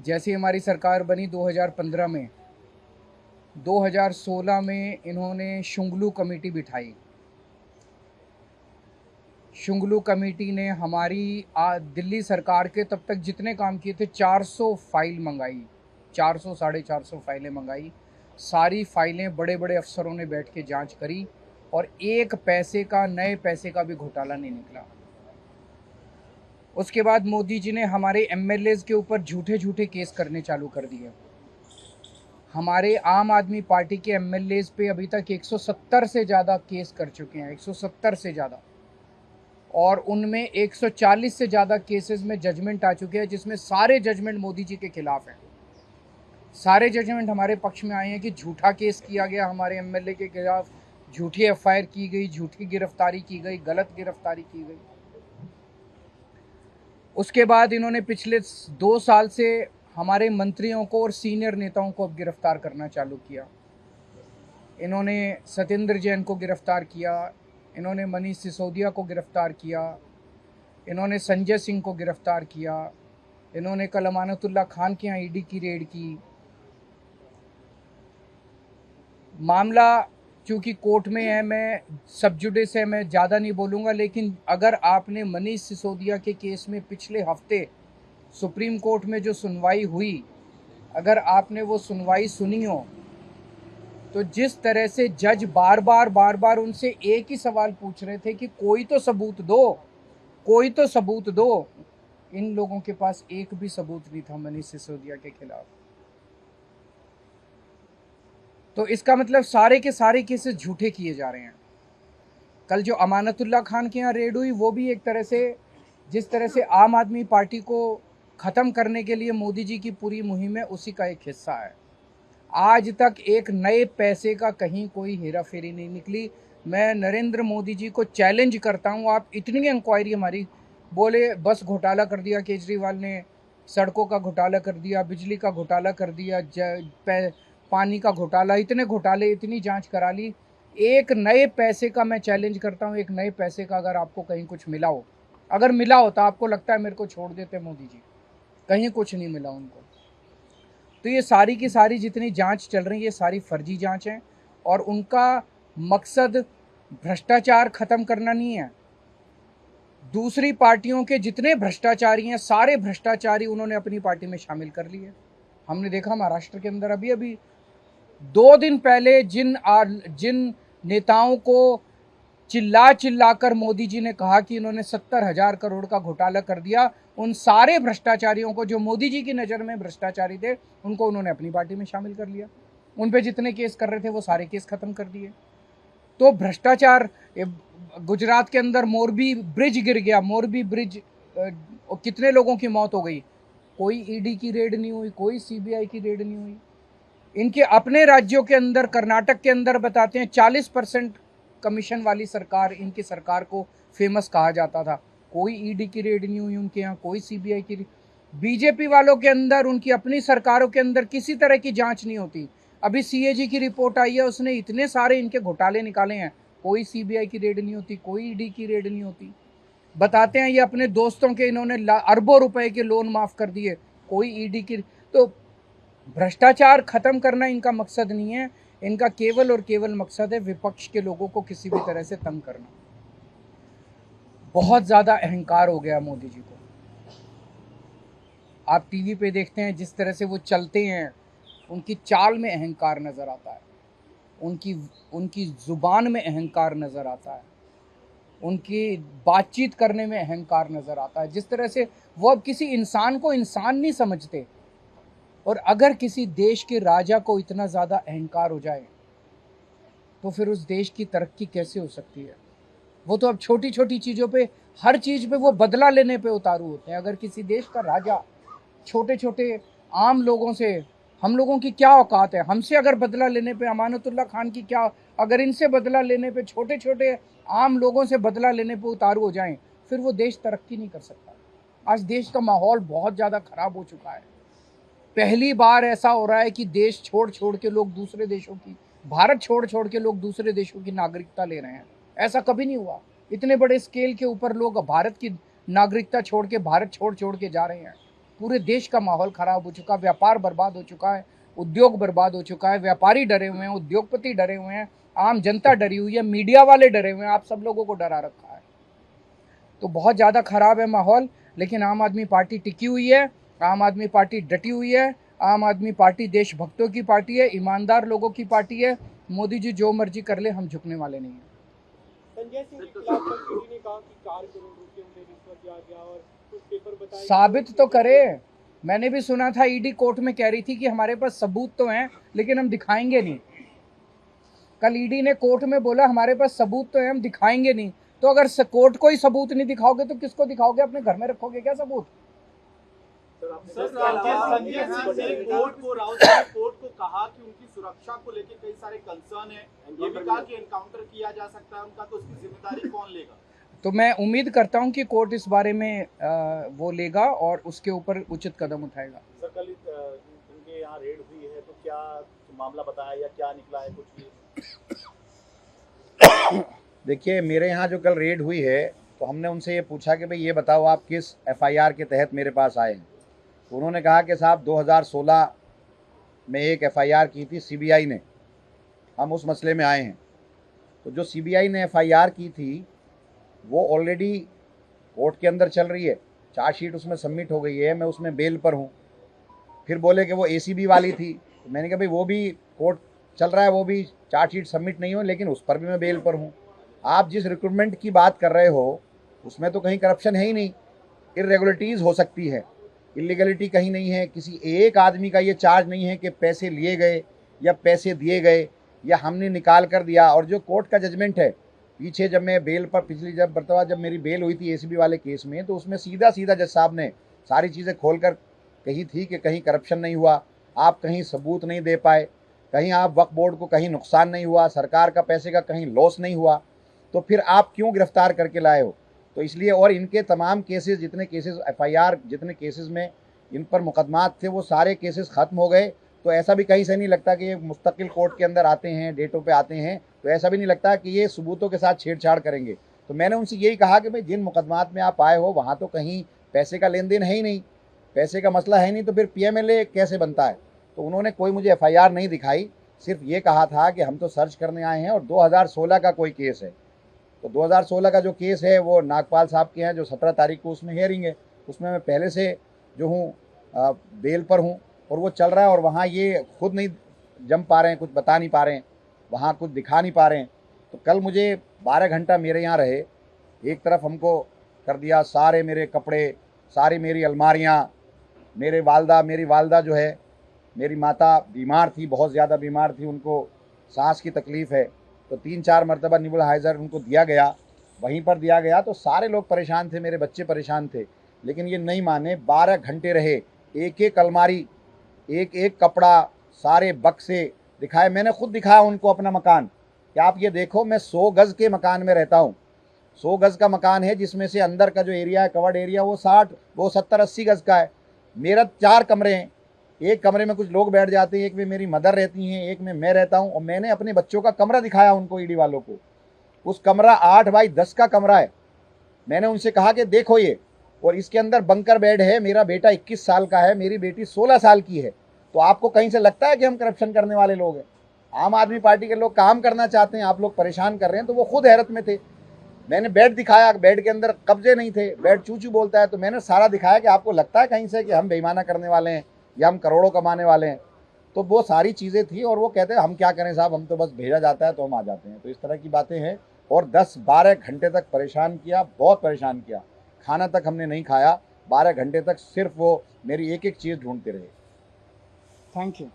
जैसे हमारी सरकार बनी 2015 में, 2016 में इन्होंने शुंगलू कमेटी बिठाई। शुंगलू कमेटी ने हमारी दिल्ली सरकार के तब तक जितने काम किए थे 400 फाइल मंगाई, 400 साढ़े 400 फाइलें मंगाई। सारी फाइलें बड़े बड़े अफसरों ने बैठ के जांच करी और एक पैसे का, नए पैसे का भी घोटाला नहीं निकला। उसके बाद मोदी जी ने हमारे एमएलएज के ऊपर झूठे झूठे केस करने चालू कर दिए। हमारे आम आदमी पार्टी के एमएलएज पे अभी तक 170 से ज़्यादा केस कर चुके हैं, 170 से ज़्यादा, और उनमें 140 से ज़्यादा केसेस में जजमेंट आ चुके हैं, जिसमें सारे जजमेंट मोदी जी के खिलाफ हैं। सारे जजमेंट हमारे पक्ष में आए हैं कि झूठा केस किया गया हमारे एमएलए के खिलाफ, झूठी एफआईआर की गई, झूठी गिरफ्तारी की गई, गलत गिरफ्तारी की गई। उसके बाद इन्होंने पिछले 2 साल से हमारे मंत्रियों को और सीनियर नेताओं को अब गिरफ्तार करना चालू किया। इन्होंने सत्येंद्र जैन को गिरफ्तार किया, इन्होंने मनीष सिसोदिया को गिरफ्तार किया, इन्होंने संजय सिंह को गिरफ्तार किया, इन्होंने कल अमानतुल्लाह खान के यहाँ ईडी की रेड की। मामला चूँकि कोर्ट में है, मैं सब जुडिस है, मैं ज़्यादा नहीं बोलूँगा, लेकिन अगर आपने मनीष सिसोदिया के केस में पिछले हफ्ते सुप्रीम कोर्ट में जो सुनवाई हुई, अगर आपने वो सुनवाई सुनी हो, तो जिस तरह से जज बार बार उनसे एक ही सवाल पूछ रहे थे कि कोई तो सबूत दो, कोई तो सबूत दो। इन लोगों के पास एक भी सबूत नहीं था मनीष सिसोदिया के खिलाफ। तो इसका मतलब सारे के सारे केसेस झूठे किए जा रहे हैं। कल जो अमानतुल्लाह खान के यहाँ रेड हुई, वो भी एक तरह से, जिस तरह से आम आदमी पार्टी को ख़त्म करने के लिए मोदी जी की पूरी मुहिम है, उसी का एक हिस्सा है। आज तक एक नए पैसे का कहीं कोई हेरा फेरी नहीं निकली। मैं नरेंद्र मोदी जी को चैलेंज करता हूँ, आप इतनी इंक्वायरी हमारी, बोले बस घोटाला कर दिया केजरीवाल ने, सड़कों का घोटाला कर दिया, बिजली का घोटाला कर दिया, पानी का घोटाला, इतने घोटाले, इतनी जांच करा ली। एक नए पैसे का मैं चैलेंज करता हूँ, एक नए पैसे का अगर आपको कहीं कुछ मिला हो, अगर मिला हो तो आपको लगता है मेरे को छोड़ देते मोदी जी, कहीं कुछ नहीं मिला उनको। तो ये सारी की सारी जितनी जांच चल रही है, ये सारी फर्जी जांच हैं और उनका मकसद भ्रष्टाचार ख़त्म करना नहीं है। दूसरी पार्टियों के जितने भ्रष्टाचारी हैं, सारे भ्रष्टाचारी उन्होंने अपनी पार्टी में शामिल कर लिए। हमने देखा महाराष्ट्र के अंदर अभी 2 दिन पहले जिन नेताओं को चिल्ला कर मोदी जी ने कहा कि इन्होंने 70,000 करोड़ का घोटाला कर दिया, उन सारे भ्रष्टाचारियों को, जो मोदी जी की नज़र में भ्रष्टाचारी थे, उनको उन्होंने अपनी पार्टी में शामिल कर लिया। उन पे जितने केस कर रहे थे वो सारे केस खत्म कर दिए। तो भ्रष्टाचार, गुजरात के अंदर मोरबी ब्रिज गिर गया, मोरबी ब्रिज, कितने लोगों की मौत हो गई, कोई ईडी की रेड नहीं हुई, कोई सीबीआई की रेड नहीं हुई। इनके अपने राज्यों के अंदर, कर्नाटक के अंदर बताते हैं 40% कमीशन वाली सरकार, इनकी सरकार को फेमस कहा जाता था, कोई ईडी की रेड नहीं हुई उनके यहाँ, कोई सीबीआई की। बीजेपी वालों के अंदर, उनकी अपनी सरकारों के अंदर किसी तरह की जांच नहीं होती। अभी सीएजी की रिपोर्ट आई है, उसने इतने सारे इनके घोटाले निकाले हैं, कोई सीबीआई की रेड नहीं होती, कोई ईडी की रेड नहीं होती। बताते हैं ये अपने दोस्तों के इन्होंने अरबों रुपए के लोन माफ़ कर दिए, कोई ईडी की। तो भ्रष्टाचार खत्म करना इनका मकसद नहीं है, इनका केवल और केवल मकसद है विपक्ष के लोगों को किसी भी तरह से तंग करना। बहुत ज़्यादा अहंकार हो गया मोदी जी को। आप टीवी पे देखते हैं जिस तरह से वो चलते हैं, उनकी चाल में अहंकार नज़र आता है, उनकी ज़ुबान में अहंकार नज़र आता है, उनकी बातचीत करने में अहंकार नज़र आता है। जिस तरह से वो अब किसी इंसान को इंसान नहीं समझते। और अगर किसी देश के राजा को इतना ज़्यादा अहंकार हो जाए तो फिर उस देश की तरक्की कैसे हो सकती है। वो तो अब छोटी छोटी चीज़ों पे, हर चीज़ पे वो बदला लेने पे उतारू होते हैं। अगर किसी देश का राजा छोटे छोटे आम लोगों से, हम लोगों की क्या औकात है, हमसे अगर बदला लेने पे, अमानतुल्लाह खान की क्या, अगर इनसे बदला लेने पे, छोटे छोटे आम लोगों से बदला लेने पे उतारू हो जाएं, फिर वो देश तरक्की नहीं कर सकता। आज देश का माहौल बहुत ज़्यादा ख़राब हो चुका है। पहली बार ऐसा हो रहा है कि देश छोड़ के लोग दूसरे देशों की, भारत छोड़ के लोग दूसरे देशों की नागरिकता ले रहे हैं। ऐसा कभी नहीं हुआ। इतने बड़े स्केल के ऊपर लोग भारत की नागरिकता छोड़ के, भारत छोड़ के जा रहे हैं। पूरे देश का माहौल ख़राब हो चुका, व्यापार बर्बाद हो चुका है, उद्योग बर्बाद हो चुका है, व्यापारी डरे हुए हैं, उद्योगपति डरे हुए हैं, आम जनता डरी हुई है, मीडिया वाले डरे हुए हैं, आप सब लोगों को डरा रखा है। तो बहुत ज़्यादा ख़राब है माहौल, लेकिन आम आदमी पार्टी टिकी हुई है, आम आदमी पार्टी डटी हुई है, आम आदमी पार्टी देशभक्तों की पार्टी है, ईमानदार लोगों की पार्टी है। मोदी जी जो मर्जी कर ले, हम झुकने वाले नहीं हैं। संजय सिंह के खिलाफ ईडी ने कहा कि 4 करोड़ रुपए उन्हें रिश्वत दिया गया और कुछ पेपर बताए, साबित तो करे। मैंने भी सुना था ईडी कोर्ट में कह रही थी कि हमारे पास सबूत तो हैं, लेकिन हम दिखाएंगे नहीं। कल ईडी ने कोर्ट में बोला हमारे पास सबूत तो है, हम दिखाएंगे नहीं। तो अगर कोर्ट को ही सबूत नहीं दिखाओगे तो किसको दिखाओगे? अपने घर में रखोगे क्या सबूत? संजय सिंह ने कोर्ट को कहा कि उनकी सुरक्षा को लेकर कई सारे कंसर्न है, ये भी कहा कि एनकाउंटर किया जा सकता है उनका, तो उसकी जिम्मेदारी कौन लेगा? तो मैं उम्मीद करता हूं कि कोर्ट इस बारे में वो लेगा और उसके ऊपर उचित कदम उठाएगा। सर, कल इनके यहाँ रेड हुई है तो क्या मामला बताया या क्या निकला है कुछ? देखिए, मेरे यहाँ जो कल रेड हुई है तो हमने उनसे ये पूछा कि भाई ये बताओ आप किस एफआईआर के तहत मेरे पास आए हैं। तो उन्होंने कहा कि साहब 2016 में एक एफआईआर की थी सीबीआई ने, हम उस मसले में आए हैं। तो जो सीबीआई ने एफआईआर की थी वो ऑलरेडी कोर्ट के अंदर चल रही है, चार्जशीट उसमें सबमिट हो गई है, मैं उसमें बेल पर हूँ। फिर बोले कि वो एसीबी वाली थी, तो मैंने कहा भाई वो भी कोर्ट चल रहा है, वो भी चार्जशीट सबमिट नहीं हो, लेकिन उस पर भी मैं बेल पर हूँ। आप जिस रिक्रूटमेंट की बात कर रहे हो उसमें तो कहीं करप्शन है ही नहीं, इरेगुलरिटीज़ हो सकती है, इलीगलिटी कहीं नहीं है। किसी एक आदमी का ये चार्ज नहीं है कि पैसे लिए गए या पैसे दिए गए या हमने निकाल कर दिया। और जो कोर्ट का जजमेंट है, पीछे जब मैं बेल पर पिछली जब मेरी बेल हुई थी एसीबी वाले केस में, तो उसमें सीधा जज साहब ने सारी चीज़ें खोल कर कही थी कि कहीं करप्शन नहीं हुआ, आप कहीं सबूत नहीं दे पाए, कहीं आप वक्फ बोर्ड को कहीं नुकसान नहीं हुआ, सरकार का पैसे का कहीं लॉस नहीं हुआ, तो फिर आप क्यों गिरफ्तार करके लाए हो? तो इसलिए, और इनके तमाम केसेस, जितने केसेस एफआईआर, जितने केसेस में इन पर मुकदमात थे, वो सारे केसेस ख़त्म हो गए। तो ऐसा भी कहीं से नहीं लगता कि ये मुस्तकिल कोर्ट के अंदर आते हैं, डेटों पे आते हैं, तो ऐसा भी नहीं लगता कि ये सबूतों के साथ छेड़छाड़ करेंगे। तो मैंने उनसे यही कहा कि भाई जिन मुकदमात में आप आए हो वहाँ तो कहीं पैसे का लेन देन है ही नहीं, पैसे का मसला है नहीं, तो फिर पीएमएलए कैसे बनता है? तो उन्होंने कोई मुझे एफआईआर नहीं दिखाई, सिर्फ ये कहा था कि हम तो सर्च करने आए हैं और 2016 का कोई केस है। तो 2016 का जो केस है वो नागपाल साहब के हैं, जो 17 तारीख को उसमें हियरिंग है, उसमें मैं पहले से जो हूँ बेल पर हूँ और वो चल रहा है। और वहाँ ये खुद नहीं जम पा रहे हैं, कुछ बता नहीं पा रहे हैं, वहाँ कुछ दिखा नहीं पा रहे हैं। तो कल मुझे 12 घंटा मेरे यहाँ रहे, एक तरफ हमको कर दिया, सारे मेरे कपड़े, सारी मेरी अलमारियाँ, मेरी वालदा जो है, मेरी माता बीमार थी, बहुत ज़्यादा बीमार थी, उनको सांस की तकलीफ़ है, तो 3-4 मरतबा नेबुलाइज़र उनको दिया गया, वहीं पर दिया गया। तो सारे लोग परेशान थे, मेरे बच्चे परेशान थे, लेकिन ये नहीं माने। 12 घंटे रहे, एक एक अलमारी, एक एक कपड़ा, सारे बक्से दिखाए। मैंने खुद दिखाया उनको अपना मकान कि आप ये देखो, मैं 100 गज़ के मकान में रहता हूँ। 100 गज़ का मकान है, जिसमें से अंदर का जो एरिया है, कवर्ड एरिया, वो 70-80 गज़ का है। मेरा 4 कमरे हैं, एक कमरे में कुछ लोग बैठ जाते हैं, एक में मेरी मदर रहती हैं, एक में मैं रहता हूं। और मैंने अपने बच्चों का कमरा दिखाया उनको, ईडी वालों को। उस कमरा 8 बाई 10 का कमरा है। मैंने उनसे कहा कि देखो ये, और इसके अंदर बंकर बेड है। मेरा बेटा 21 साल का है, मेरी बेटी 16 साल की है। तो आपको कहीं से लगता है कि हम करप्शन करने वाले लोग हैं? आम आदमी पार्टी के लोग काम करना चाहते हैं, आप लोग परेशान कर रहे हैं। तो वो खुद हैरत में थे। मैंने बेड दिखाया, बेड के अंदर कब्जे नहीं थे, बेड चू चू बोलता है। तो मैंने सारा दिखाया कि आपको लगता है कहीं से कि हम बेईमाना करने वाले हैं या हम करोड़ों कमाने वाले हैं? तो वो सारी चीज़ें थी। और वो कहते हैं हम क्या करें साहब, हम तो बस भेजा जाता है तो हम आ जाते हैं। तो इस तरह की बातें हैं। और 10-12 घंटे तक परेशान किया, बहुत परेशान किया। खाना तक हमने नहीं खाया, 12 घंटे तक सिर्फ वो मेरी एक एक चीज़ ढूंढते रहे। Thank you.